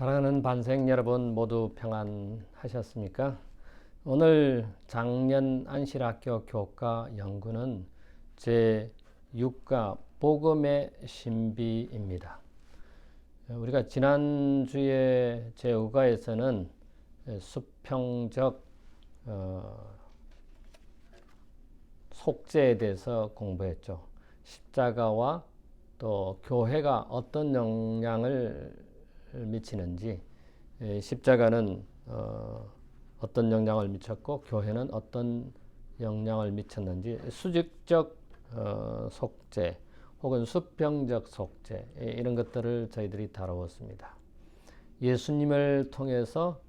사랑하는 반생 여러분 모두 평안하셨습니까? 오늘 작년 안실학교 교과 연구는 제6과 복음의 신비입니다. 우리가 지난주에 제5과에서는 수평적 속죄에 대해서 공부했죠. 십자가와 또 교회가 어떤 영향을 미치는지, 십자가는 어떤 영향을 미쳤고 교회는 어떤 영향을 미쳤는지 수직적 속죄 혹은 수평적 속죄, 이런 것들을 저희들이 다루었습니다. 예수님을 통해서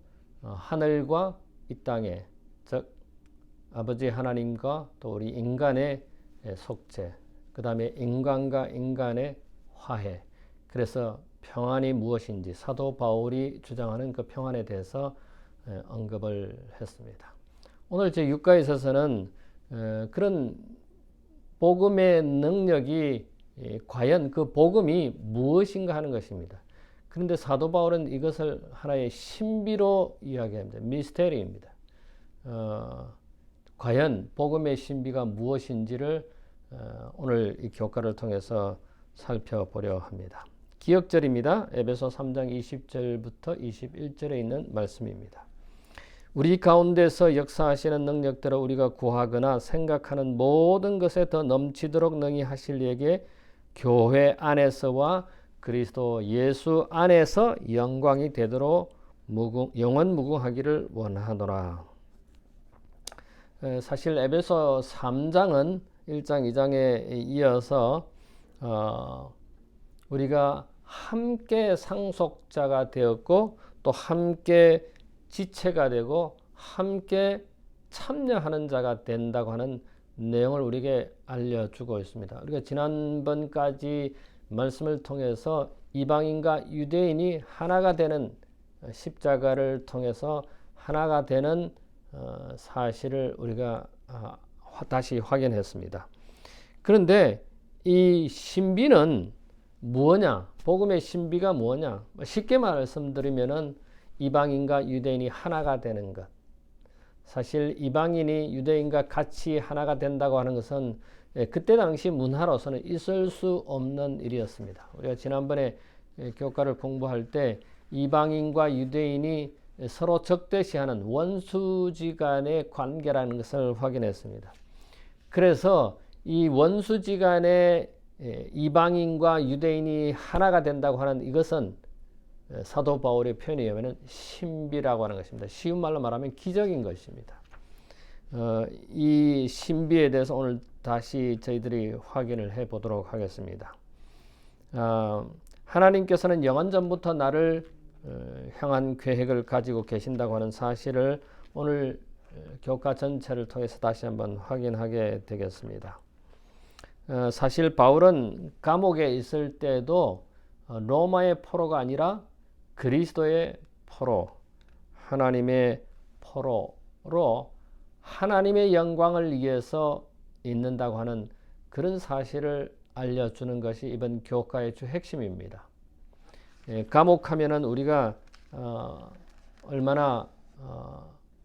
하늘과 이 땅에, 즉 아버지 하나님과 또 우리 인간의 속죄, 그 다음에 인간과 인간의 화해, 그래서 평안이 무엇인지 사도 바울이 주장하는 그 평안에 대해서 언급을 했습니다. 오늘 제6과에 있어서는 그런 복음의 능력이 과연 그 복음이 무엇인가 하는 것입니다. 그런데 사도 바울은 이것을 하나의 신비로 이야기합니다. 미스테리입니다. 과연 복음의 신비가 무엇인지를 오늘 이 교과를 통해서 살펴보려 합니다. 기억절입니다. 에베소 3장 20절부터 21절에 있는 말씀입니다. 우리 가운데서 역사하시는 능력대로 우리가 구하거나 생각하는 모든 것에 더 넘치도록 능히 하실 이에게 교회 안에서와 그리스도 예수 안에서 영광이 되도록 영원 무궁하기를 원하노라. 사실 에베소 3장은 1장 2장에 이어서 우리가 함께 상속자가 되었고 또 함께 지체가 되고 함께 참여하는 자가 된다고 하는 내용을 우리에게 알려주고 있습니다. 우리가 지난번까지 말씀을 통해서 이방인과 유대인이 하나가 되는 십자가를 통해서 하나가 되는 사실을 우리가 다시 확인했습니다. 그런데 이 신비는 무엇냐? 복음의 신비가 무엇냐? 쉽게 말씀드리면은 이방인과 유대인이 하나가 되는 것. 사실 이방인이 유대인과 같이 하나가 된다고 하는 것은 그때 당시 문화로서는 있을 수 없는 일이었습니다. 우리가 지난번에 교과를 공부할 때 이방인과 유대인이 서로 적대시하는 원수지간의 관계라는 것을 확인했습니다. 그래서 이 원수지간의 이방인과 유대인이 하나가 된다고 하는 이것은 사도 바울의 표현에 의하면 신비라고 하는 것입니다. 쉬운 말로 말하면 기적인 것입니다. 이 신비에 대해서 오늘 다시 저희들이 확인을 해 보도록 하겠습니다. 하나님께서는 영원전부터 나를 향한 계획을 가지고 계신다고 하는 사실을 오늘 교과 전체를 통해서 다시 한번 확인하게 되겠습니다. 사실 바울은 감옥에 있을 때도 로마의 포로가 아니라 그리스도의 포로, 하나님의 포로로 하나님의 영광을 위해서 있는다고 하는 그런 사실을 알려주는 것이 이번 교과의 주 핵심입니다. 감옥하면은 우리가 얼마나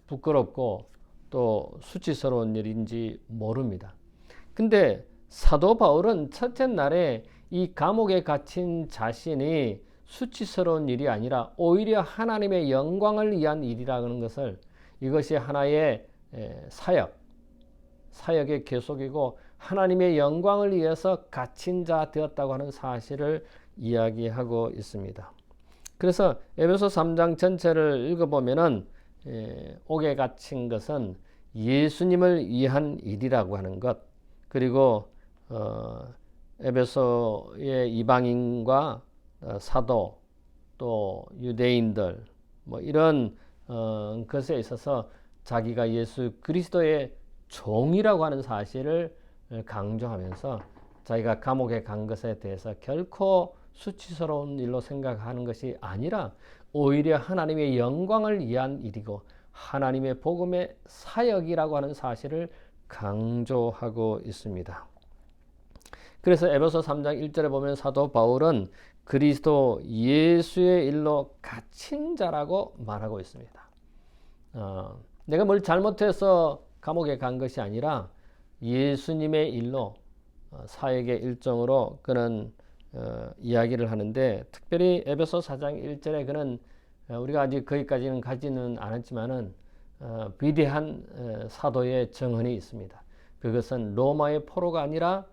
부끄럽고 또 수치스러운 일인지 모릅니다. 근데 사도 바울은 첫째 날에 이 감옥에 갇힌 자신이 수치스러운 일이 아니라 오히려 하나님의 영광을 위한 일이라는 것을, 이것이 하나의 사역의 계속이고 하나님의 영광을 위해서 갇힌 자 되었다고 하는 사실을 이야기하고 있습니다. 그래서 에베소 3장 전체를 읽어보면은 옥에 갇힌 것은 예수님을 위한 일이라고 하는 것, 그리고 에베소의 이방인과 사도 또 유대인들 이런 것에 있어서 자기가 예수 그리스도의 종이라고 하는 사실을 강조하면서 자기가 감옥에 간 것에 대해서 결코 수치스러운 일로 생각하는 것이 아니라 오히려 하나님의 영광을 위한 일이고 하나님의 복음의 사역이라고 하는 사실을 강조하고 있습니다. 그래서 에베소 3장 1절에 보면 사도 바울은 그리스도 예수의 일로 갇힌 자라고 말하고 있습니다. 내가 뭘 잘못해서 감옥에 간 것이 아니라 예수님의 일로 사역의 일정으로 그는 이야기를 하는데, 특별히 에베소 4장 1절에 그는 우리가 아직 거기까지는 가지는 않았지만은 위대한 사도의 정언이 있습니다. 그것은 로마의 포로가 아니라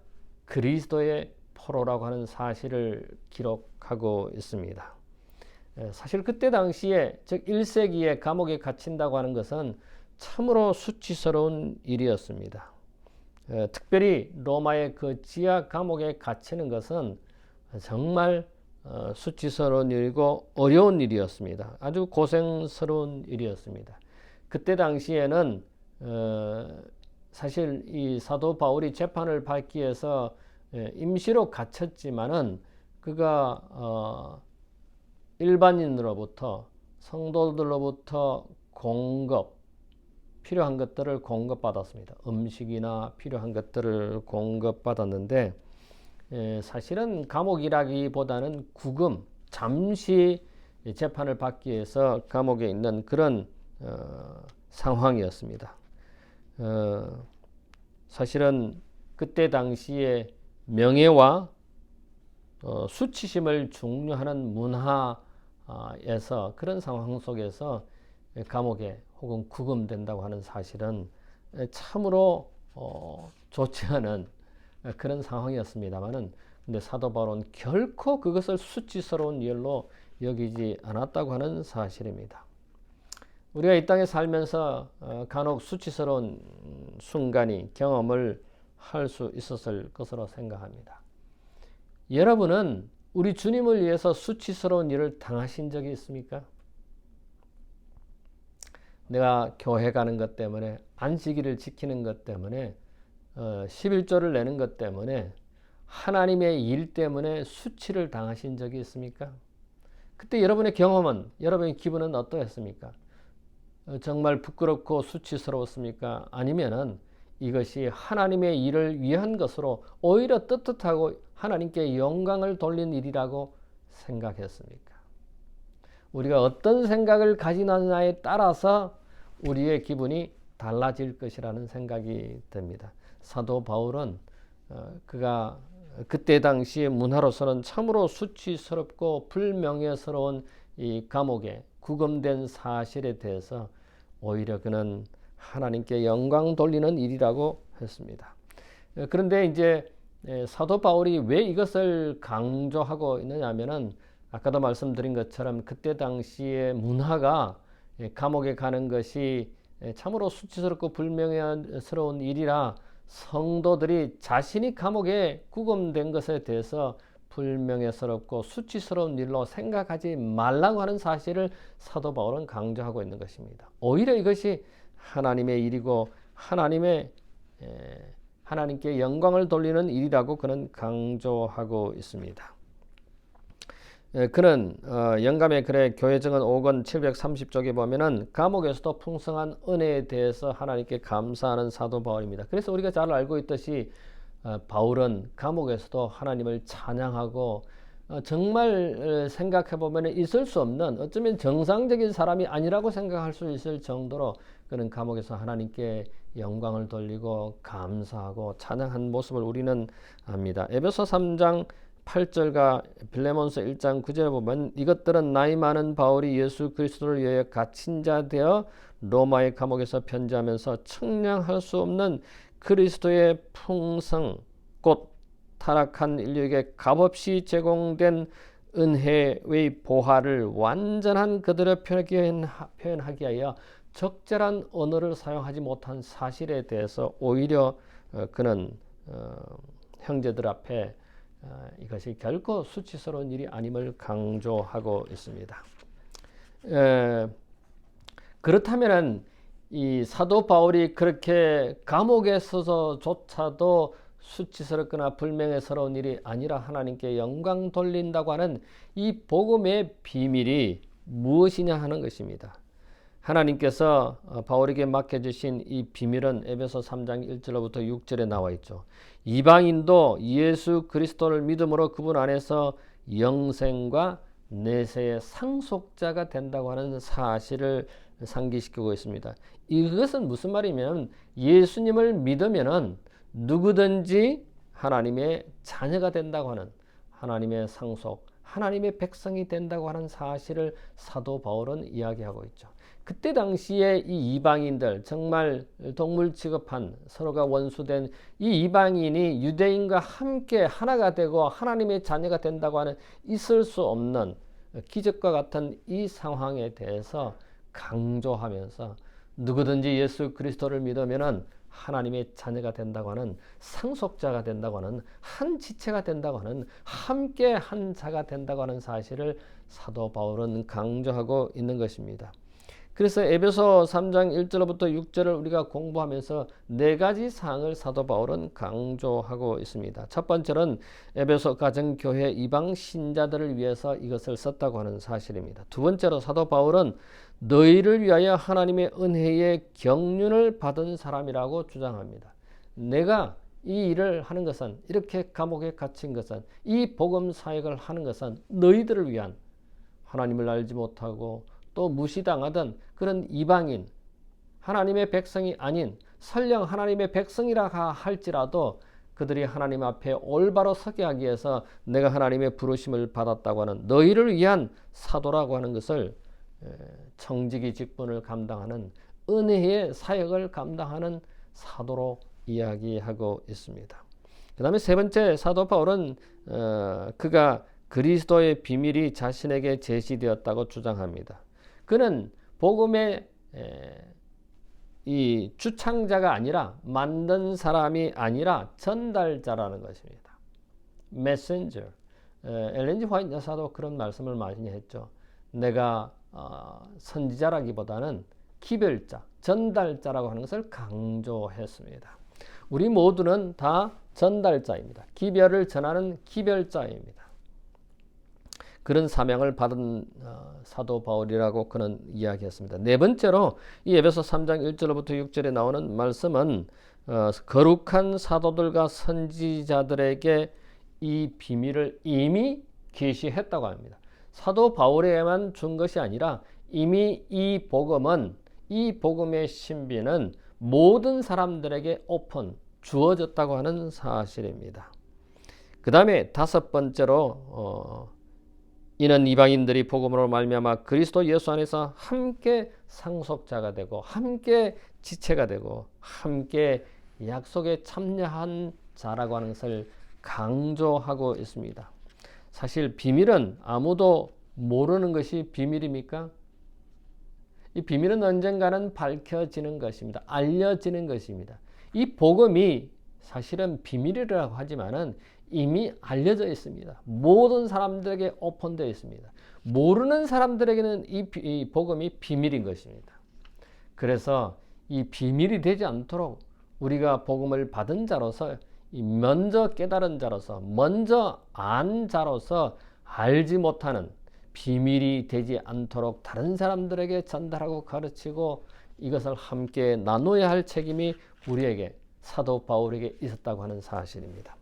그리스도의 포로라고 하는 사실을 기록하고 있습니다. 사실 그때 당시에, 즉 1세기에 감옥에 갇힌다고 하는 것은 참으로 수치스러운 일이었습니다. 특별히 로마의 그 지하 감옥에 갇히는 것은 정말 수치스러운 일이고 어려운 일이었습니다. 아주 고생스러운 일이었습니다. 그때 당시에는 사실 이 사도 바울이 재판을 받기 위해서 임시로 갇혔지만은 그가 일반인으로부터, 성도들로부터 필요한 것들을 공급받았습니다. 음식이나 필요한 것들을 공급받았는데, 사실은 감옥이라기보다는 구금, 잠시 재판을 받기 위해서 감옥에 있는 그런 상황이었습니다. 사실은 그때 당시에 명예와 수치심을 중요하는 문화에서, 그런 상황 속에서 감옥에 혹은 구금된다고 하는 사실은 참으로 좋지 않은 그런 상황이었습니다만은, 근데 사도 바울은 결코 그것을 수치스러운 일로 여기지 않았다고 하는 사실입니다. 우리가 이 땅에 살면서 간혹 수치스러운 순간이 경험을 할 수 있었을 것으로 생각합니다. 여러분은 우리 주님을 위해서 수치스러운 일을 당하신 적이 있습니까? 내가 교회 가는 것 때문에, 안식일을 지키는 것 때문에, 11조를 내는 것 때문에, 하나님의 일 때문에 수치를 당하신 적이 있습니까? 그때 여러분의 경험은, 여러분의 기분은 어떠했습니까? 정말 부끄럽고 수치스러웠습니까? 아니면은 이것이 하나님의 일을 위한 것으로 오히려 떳떳하고 하나님께 영광을 돌린 일이라고 생각했습니까? 우리가 어떤 생각을 가지느냐에 따라서 우리의 기분이 달라질 것이라는 생각이 듭니다. 사도 바울은 그가 그때 당시의 문화로서는 참으로 수치스럽고 불명예스러운 이 감옥에 구금된 사실에 대해서 오히려 그는 하나님께 영광 돌리는 일이라고 했습니다. 그런데 이제 사도 바울이 왜 이것을 강조하고 있느냐 하면은, 아까도 말씀드린 것처럼 그때 당시의 문화가 감옥에 가는 것이 참으로 수치스럽고 불명예스러운 일이라 성도들이 자신이 감옥에 구금된 것에 대해서 불명예스럽고 수치스러운 일로 생각하지 말라고 하는 사실을 사도 바울은 강조하고 있는 것입니다. 오히려 이것이 하나님의 일이고 하나님께 영광을 돌리는 일이라고 그는 강조하고 있습니다. 그는 영감의 글의 교회증언 5권 730쪽에 보면은 감옥에서도 풍성한 은혜에 대해서 하나님께 감사하는 사도 바울입니다. 그래서 우리가 잘 알고 있듯이 바울은 감옥에서도 하나님을 찬양하고, 정말 생각해 보면 있을 수 없는, 어쩌면 정상적인 사람이 아니라고 생각할 수 있을 정도로 그는 감옥에서 하나님께 영광을 돌리고 감사하고 찬양한 모습을 우리는 압니다. 에베소 3장 8절과 빌레몬서 1장 9절에 보면, 이것들은 나이 많은 바울이 예수 그리스도를 위하여 갇힌 자 되어 로마의 감옥에서 편지하면서 측량할 수 없는 그리스도의 풍성, 곧 타락한 인류에게 값없이 제공된 은혜의 보화를 완전한 그들의 표현하기 위하여 적절한 언어를 사용하지 못한 사실에 대해서 오히려 그는 형제들 앞에 이것이 결코 수치스러운 일이 아님을 강조하고 있습니다. 그렇다면은 이 사도 바울이 그렇게 감옥에 서서조차도 수치스럽거나 불명예스러운 일이 아니라 하나님께 영광 돌린다고 하는 이 복음의 비밀이 무엇이냐 하는 것입니다. 하나님께서 바울에게 맡겨주신 이 비밀은 에베소 3장 1절로부터 6절에 나와 있죠. 이방인도 예수 그리스도를 믿음으로 그분 안에서 영생과 내세의 상속자가 된다고 하는 사실을 상기시키고 있습니다. 이것은 무슨 말이냐면 예수님을 믿으면은 누구든지 하나님의 자녀가 된다고 하는 하나님의 상속, 하나님의 백성이 된다고 하는 사실을 사도 바울은 이야기하고 있죠. 그때 당시에 이 이방인들, 정말 동물 취급한 서로가 원수된 이 이방인이 유대인과 함께 하나가 되고 하나님의 자녀가 된다고 하는 있을 수 없는 기적과 같은 이 상황에 대해서 강조하면서 누구든지 예수 그리스도를 믿으면은 하나님의 자녀가 된다고 하는, 상속자가 된다고 하는, 한 지체가 된다고 하는, 함께 한 자가 된다고 하는 사실을 사도 바울은 강조하고 있는 것입니다. 그래서 에베소 3장 1절부터 6절을 우리가 공부하면서 네 가지 사항을 사도 바울은 강조하고 있습니다. 첫 번째는 에베소 가정교회 이방 신자들을 위해서 이것을 썼다고 하는 사실입니다. 두 번째로 사도 바울은 너희를 위하여 하나님의 은혜의 경륜을 받은 사람이라고 주장합니다. 내가 이 일을 하는 것은, 이렇게 감옥에 갇힌 것은, 이 복음 사역을 하는 것은 너희들을 위한, 하나님을 알지 못하고 또 무시당하던 그런 이방인, 하나님의 백성이 아닌 설령 하나님의 백성이라 할지라도 그들이 하나님 앞에 올바로 서게 하기 위해서 내가 하나님의 부르심을 받았다고 하는 너희를 위한 사도라고 하는 것을, 청지기 직분을 감당하는 은혜의 사역을 감당하는 사도로 이야기하고 있습니다. 그 다음에 세 번째, 사도 바울은 그가 그리스도의 비밀이 자신에게 제시되었다고 주장합니다. 그는 복음의 이 주창자가 아니라, 만든 사람이 아니라 전달자라는 것입니다. 메신저. 엘렌 지 화이트 여사도 그런 말씀을 많이 했죠. 내가 선지자라기보다는 기별자, 전달자라고 하는 것을 강조했습니다. 우리 모두는 다 전달자입니다. 기별을 전하는 기별자입니다. 그런 사명을 받은 사도 바울이라고 그는 이야기했습니다. 네 번째로 이 에베소 3장 1절부터 6절에 나오는 말씀은 거룩한 사도들과 선지자들에게 이 비밀을 이미 계시했다고 합니다. 사도 바울에게만 준 것이 아니라 이미 이 복음은, 이 복음의 신비는 모든 사람들에게 주어졌다고 하는 사실입니다. 그 다음에 다섯 번째로 이는 이방인들이 복음으로 말미암아 그리스도 예수 안에서 함께 상속자가 되고 함께 지체가 되고 함께 약속에 참여한 자라고 하는 것을 강조하고 있습니다. 사실 비밀은 아무도 모르는 것이 비밀입니까? 이 비밀은 언젠가는 밝혀지는 것입니다. 알려지는 것입니다. 이 복음이 사실은 비밀이라고 하지만은 이미 알려져 있습니다. 모든 사람들에게 오픈되어 있습니다. 모르는 사람들에게는 이 복음이 비밀인 것입니다. 그래서 이 비밀이 되지 않도록 우리가 복음을 받은 자로서, 먼저 깨달은 자로서, 먼저 안 자로서 알지 못하는, 비밀이 되지 않도록 다른 사람들에게 전달하고 가르치고 이것을 함께 나눠야 할 책임이 우리에게, 사도 바울에게 있었다고 하는 사실입니다.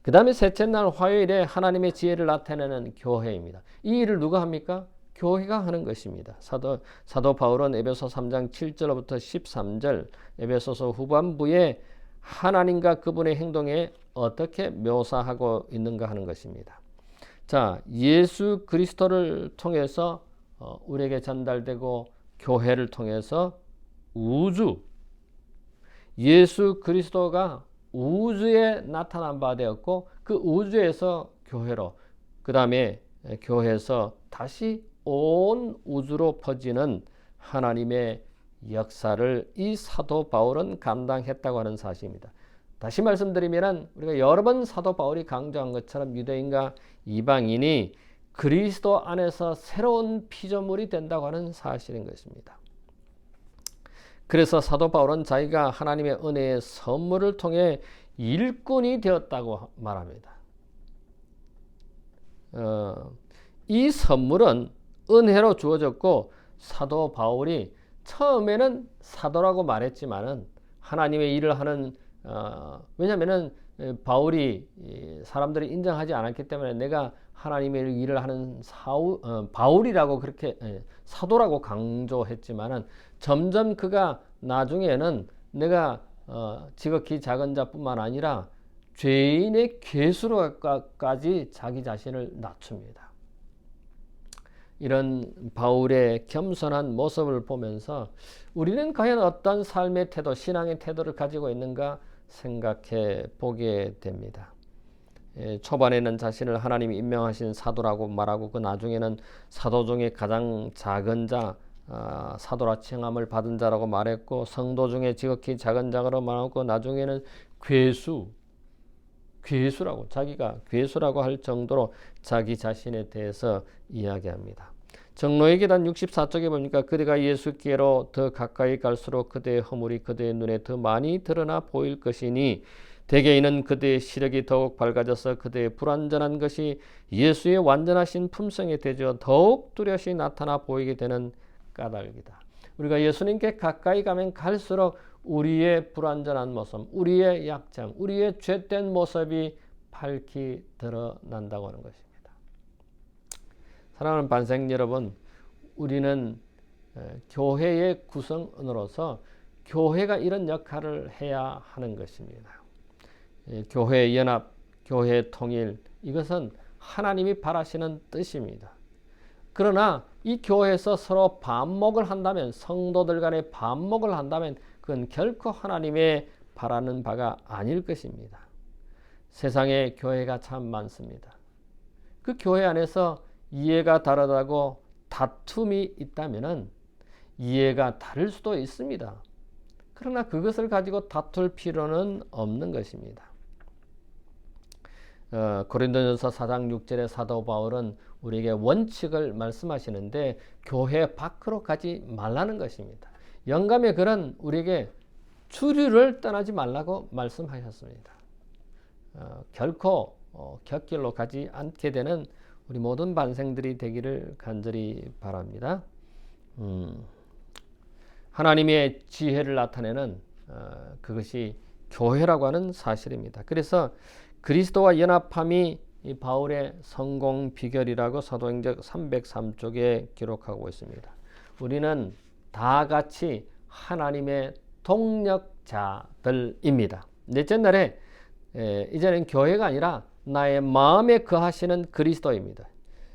그 다음에 셋째 날 화요일에 하나님의 지혜를 나타내는 교회입니다. 이 일을 누가 합니까? 교회가 하는 것입니다. 사도 바울은 에베소 3장 7절부터 13절, 에베소서 후반부에 하나님과 그분의 행동에 어떻게 묘사하고 있는가 하는 것입니다. 자, 예수 그리스도를 통해서 우리에게 전달되고 교회를 통해서 예수 그리스도가 우주에 나타난 바 되었고 그 우주에서 교회로, 그 다음에 교회에서 다시 온 우주로 퍼지는 하나님의 역사를 이 사도 바울은 감당했다고 하는 사실입니다. 다시 말씀드리면 우리가 여러 번 사도 바울이 강조한 것처럼 유대인과 이방인이 그리스도 안에서 새로운 피조물이 된다고 하는 사실인 것입니다. 그래서 사도 바울은 자기가 하나님의 은혜의 선물을 통해 일꾼이 되었다고 말합니다. 이 선물은 은혜로 주어졌고 사도 바울이 처음에는 사도라고 말했지만은 하나님의 일을 하는, 왜냐하면은 바울이 사람들이 인정하지 않았기 때문에 내가 하나님의 일을 하는 바울이라고 그렇게 사도라고 강조했지만은 점점 그가 나중에는 내가 지극히 작은 자뿐만 아니라 죄인의 괴수로까지 자기 자신을 낮춥니다. 이런 바울의 겸손한 모습을 보면서 우리는 과연 어떤 삶의 태도, 신앙의 태도를 가지고 있는가 생각해 보게 됩니다. 초반에는 자신을 하나님이 임명하신 사도라고 말하고 그 나중에는 사도 중에 가장 작은 자, 사도라 칭함을 받은 자라고 말했고, 성도 중에 지극히 작은 자로 말하고, 나중에는 괴수라고, 자기가 괴수라고 할 정도로 자기 자신에 대해서 이야기합니다. 정로의 계단 64쪽에 보니까 그대가 예수께로 더 가까이 갈수록 그대의 허물이 그대의 눈에 더 많이 드러나 보일 것이니 대개 이는 그대의 시력이 더욱 밝아져서 그대의 불완전한 것이 예수의 완전하신 품성에 대저 더욱 뚜렷이 나타나 보이게 되는 까닭이다. 우리가 예수님께 가까이 가면 갈수록 우리의 불완전한 모습, 우리의 약점, 우리의 죄된 모습이 밝히 드러난다고 하는 것입니다. 사랑하는 반생 여러분, 우리는 교회의 구성원으로서 교회가 이런 역할을 해야 하는 것입니다. 교회 연합, 교회 통일, 이것은 하나님이 바라시는 뜻입니다. 그러나 이 교회에서 서로 반목을 한다면, 성도들 간에 반목을 한다면 그건 결코 하나님의 바라는 바가 아닐 것입니다. 세상에 교회가 참 많습니다. 그 교회 안에서 이해가 다르다고 다툼이 있다면 이해가 다를 수도 있습니다. 그러나 그것을 가지고 다툴 필요는 없는 것입니다. 고린도전서 4장 6절의 사도 바울은 우리에게 원칙을 말씀하시는데 교회 밖으로 가지 말라는 것입니다. 영감의 글은 우리에게 주류를 떠나지 말라고 말씀하셨습니다. 결코 곁길로 가지 않게 되는 우리 모든 반생들이 되기를 간절히 바랍니다. 하나님의 지혜를 나타내는 그것이 교회라고 하는 사실입니다. 그래서 그리스도와 연합함이 이 바울의 성공 비결이라고 사도행전 303쪽에 기록하고 있습니다. 우리는 다 같이 하나님의 동력자들입니다. 넷째 날에 이제는 교회가 아니라 나의 마음에 거하시는 그리스도입니다.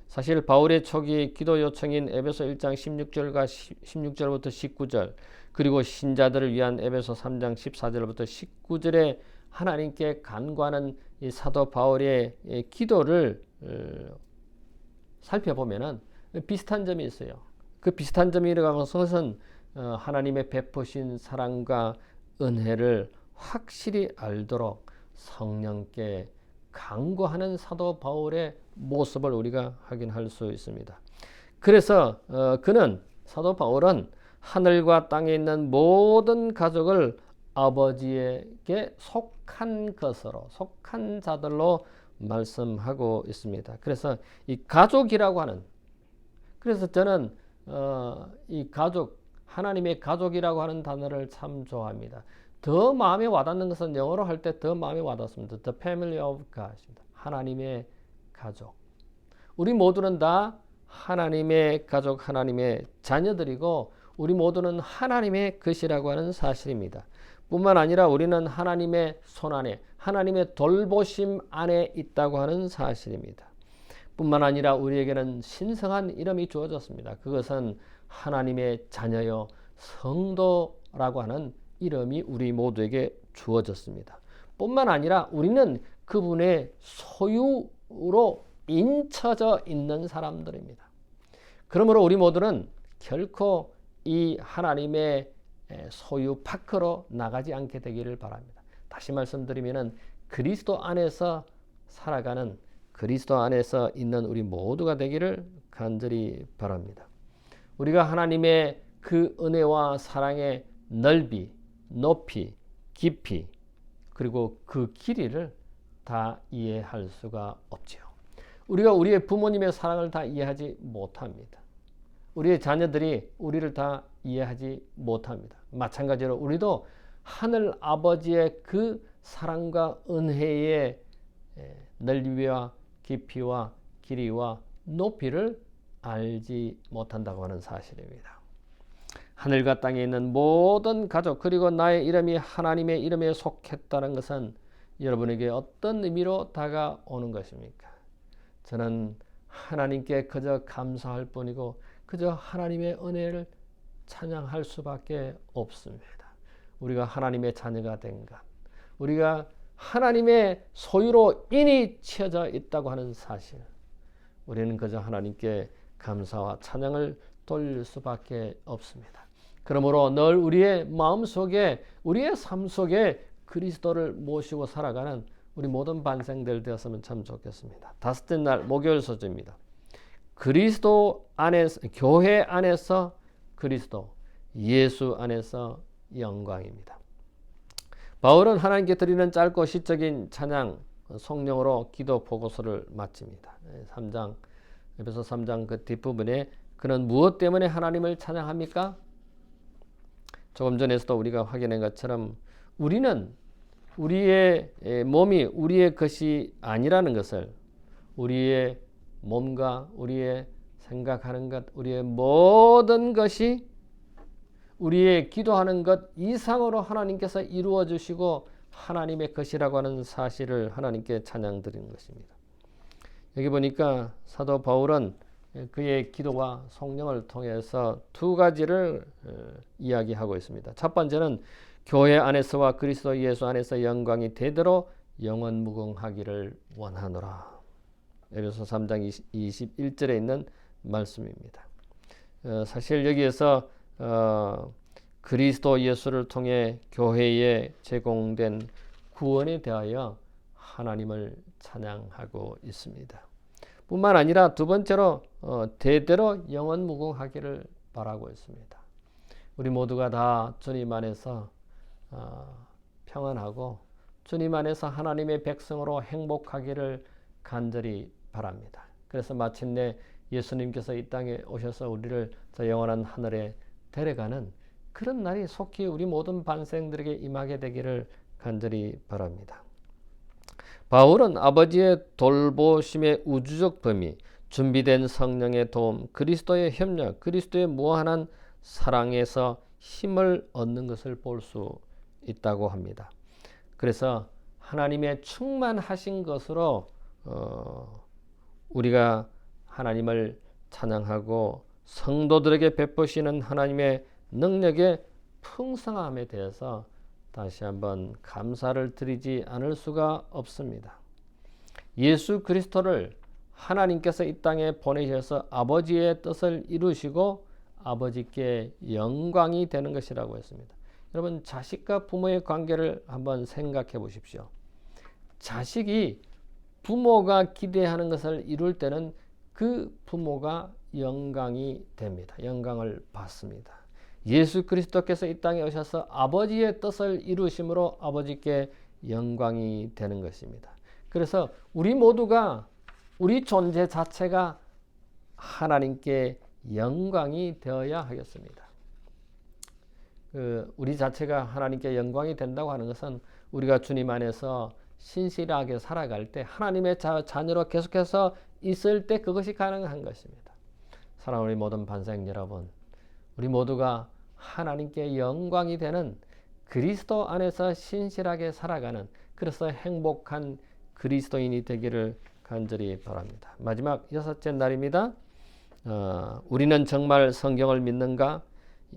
사실 바울의 초기 기도 요청인 에베소 1장 16절부터 19절, 그리고 신자들을 위한 에베소 3장 14절부터 19절에 하나님께 간구하는 이 사도 바울의 기도를 살펴보면은 비슷한 점이 있어요. 그 비슷한 점이라고 하는 것은 하나님의 베푸신 사랑과 은혜를 확실히 알도록 성령께 간구하는 사도 바울의 모습을 우리가 확인할 수 있습니다. 그래서 사도 바울은 하늘과 땅에 있는 모든 가족을 아버지에게 속한 것으로, 속한 자들로 말씀하고 있습니다. 그래서 이 가족이라고 하는, 그래서 저는 이 가족, 하나님의 가족이라고 하는 단어를 참 좋아합니다. 더 마음에 와닿는 것은 영어로 할 때 더 마음에 와닿습니다. The family of God, 하나님의 가족. 우리 모두는 다 하나님의 가족, 하나님의 자녀들이고 우리 모두는 하나님의 것이라고 하는 사실입니다. 뿐만 아니라 우리는 하나님의 손 안에, 하나님의 돌보심 안에 있다고 하는 사실입니다. 뿐만 아니라 우리에게는 신성한 이름이 주어졌습니다. 그것은 하나님의 자녀요 성도라고 하는 이름이 우리 모두에게 주어졌습니다. 뿐만 아니라 우리는 그분의 소유로 인쳐져 있는 사람들입니다. 그러므로 우리 모두는 결코 이 하나님의 소유 밖으로 나가지 않게 되기를 바랍니다. 다시 말씀드리면 그리스도 안에서 살아가는, 그리스도 안에서 있는 우리 모두가 되기를 간절히 바랍니다. 우리가 하나님의 그 은혜와 사랑의 넓이, 높이, 깊이, 그리고 그 길이를 다 이해할 수가 없지요. 우리가 우리의 부모님의 사랑을 다 이해하지 못합니다. 우리의 자녀들이 우리를 다 이해하지 못합니다. 마찬가지로 우리도 하늘 아버지의 그 사랑과 은혜의 넓이와 깊이와 길이와 높이를 알지 못한다고 하는 사실입니다. 하늘과 땅에 있는 모든 가족 그리고 나의 이름이 하나님의 이름에 속했다는 것은 여러분에게 어떤 의미로 다가오는 것입니까? 저는 하나님께 그저 감사할 뿐이고 그저 하나님의 은혜를 찬양할 수밖에 없습니다. 우리가 하나님의 자녀가 된 것, 우리가 하나님의 소유로 인이 채워져 있다고 하는 사실, 우리는 그저 하나님께 감사와 찬양을 돌릴 수밖에 없습니다. 그러므로 늘 우리의 마음속에, 우리의 삶 속에 그리스도를 모시고 살아가는 우리 모든 반생들 되었으면 참 좋겠습니다. 다섯째 날 목요일 소주입니다. 그리스도 안에서, 교회 안에서 그리스도, 예수 안에서 영광입니다. 바울은 하나님께 드리는 짧고 시적인 찬양, 성령으로 기도 보고서를 마칩니다. 3장, 에베소 3장 그 뒷부분에 그는 무엇 때문에 하나님을 찬양합니까? 조금 전에서도 우리가 확인한 것처럼 우리는 우리의 몸이 우리의 것이 아니라는 것을, 우리의 몸과 우리의 생각하는 것, 우리의 모든 것이 우리의 기도하는 것 이상으로 하나님께서 이루어 주시고 하나님의 것이라고 하는 사실을 하나님께 찬양 드리는 것입니다. 여기 보니까 사도 바울은 그의 기도와 성령을 통해서 두 가지를 이야기하고 있습니다. 첫 번째는 교회 안에서와 그리스도 예수 안에서 영광이 대대로 영원무궁하기를 원하노라. 에베소 3장 21절에 있는 말씀입니다. 사실 여기에서 그리스도 예수를 통해 교회에 제공된 구원에 대하여 하나님을 찬양하고 있습니다. 뿐만 아니라 두 번째로 대대로 영원무궁하기를 바라고 있습니다. 우리 모두가 다 주님 안에서 평안하고 주님 안에서 하나님의 백성으로 행복하기를 간절히 바랍니다. 그래서 마침내 예수님께서 이 땅에 오셔서 우리를 저 영원한 하늘에 데려가는 그런 날이 속히 우리 모든 반생들에게 임하게 되기를 간절히 바랍니다. 바울은 아버지의 돌보심의 우주적 범위, 준비된 성령의 도움, 그리스도의 협력, 그리스도의 무한한 사랑에서 힘을 얻는 것을 볼 수 있다고 합니다. 그래서 하나님의 충만하신 것으로 우리가 하나님을 찬양하고 성도들에게 베푸시는 하나님의 능력의 풍성함에 대해서 다시 한번 감사를 드리지 않을 수가 없습니다. 예수 그리스도를 하나님께서 이 땅에 보내셔서 아버지의 뜻을 이루시고 아버지께 영광이 되는 것이라고 했습니다. 여러분, 자식과 부모의 관계를 한번 생각해 보십시오. 자식이 부모가 기대하는 것을 이룰 때는 그 부모가 영광이 됩니다. 영광을 받습니다. 예수 그리스도께서 이 땅에 오셔서 아버지의 뜻을 이루심으로 아버지께 영광이 되는 것입니다. 그래서 우리 모두가, 우리 존재 자체가 하나님께 영광이 되어야 하겠습니다. 우리 자체가 하나님께 영광이 된다고 하는 것은 우리가 주님 안에서 신실하게 살아갈 때, 하나님의 자녀로 계속해서 있을 때 그것이 가능한 것입니다. 사랑하는 우리 모든 반생 여러분, 우리 모두가 하나님께 영광이 되는 그리스도 안에서 신실하게 살아가는, 그래서 행복한 그리스도인이 되기를 간절히 바랍니다. 마지막 여섯째 날입니다. 우리는 정말 성경을 믿는가?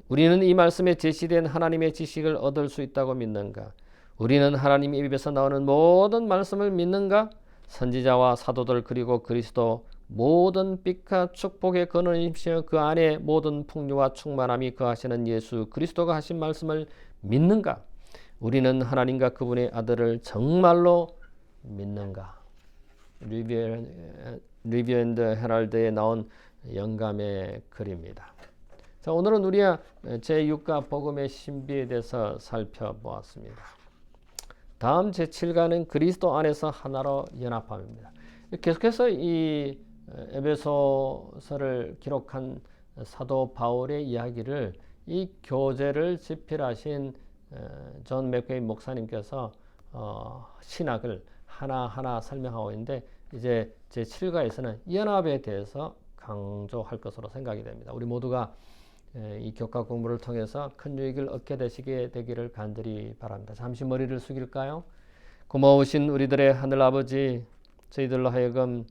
우리는 이 말씀에 제시된 하나님의 지식을 얻을 수 있다고 믿는가? 우리는 하나님의 입에서 나오는 모든 말씀을 믿는가? 선지자와 사도들 그리고 그리스도 모든 빛과 축복의 근원이시며 그 안에 모든 풍요와 충만함이 거하시는 예수 그리스도가 하신 말씀을 믿는가? 우리는 하나님과 그분의 아들을 정말로 믿는가? 리뷰 앤드 헤럴드에 나온 영감의 글입니다. 자, 오늘은 우리가 제6과 복음의 신비에 대해서 살펴보았습니다. 다음 제7과는 그리스도 안에서 하나로 연합함입니다. 계속해서 이 에베소서를 기록한 사도 바울의 이야기를, 이 교재를 집필하신 존 맥페인 목사님께서 신학을 하나하나 설명하고 있는데, 이제 제7과에서는 연합에 대해서 강조할 것으로 생각이 됩니다. 우리 모두가 이 교과 공부를 통해서 큰 유익을 얻게 되기를 간절히 바랍니다. 잠시 머리를 숙일까요? 고마우신 우리들의 하늘 아버지, 저희들로 하여금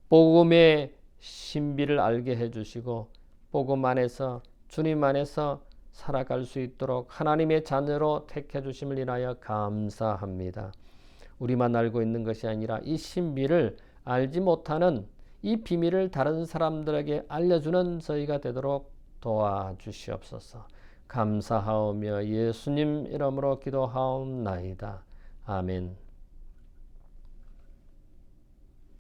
복음의 신비를 알게 해주시고 복음 안에서 주님 안에서 살아갈 수 있도록 하나님의 자녀로 택해 주심을 인하여 감사합니다. 우리만 알고 있는 것이 아니라 이 신비를 알지 못하는 이 비밀을 다른 사람들에게 알려주는 저희가 되도록 도와주시옵소서. 감사하오며 예수님 이름으로 기도하옵나이다. 아멘.